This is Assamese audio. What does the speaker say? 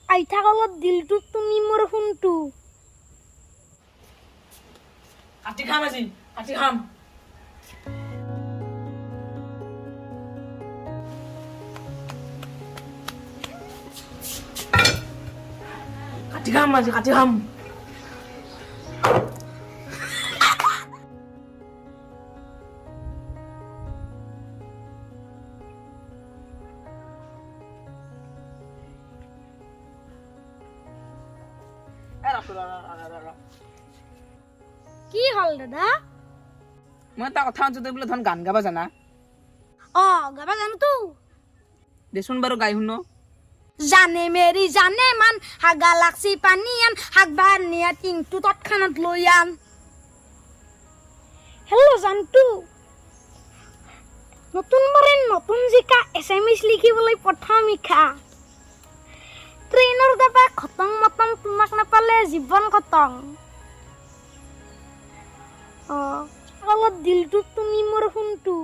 আইথা কলত দিলটো তুমি মোৰ শুনটো কাটি খাম আজি কাটি খাম আজি কাটি খাম কি হল দাদা মই এটা কথা আনছো তই বোলে ধন গান গাবা জানা গাবা জানোতো দেচোন বাৰু গাই শুনো জানে মেৰি জানে মান হাগা লাগছি পানীয়ান হাগবা নিয়া টিংটো তৎক্ষণাত লৈ আন হেল্ল' জানটো নতুন বাৰে নতুন জিকা এছএমএছ লিখিবলৈ প্ৰথম ইখা ট্ৰেইনৰ দাবা খতং মতং তোমাক নাপালে জীৱন খতং অলপ দিলটো তুমি মোৰ শুনটো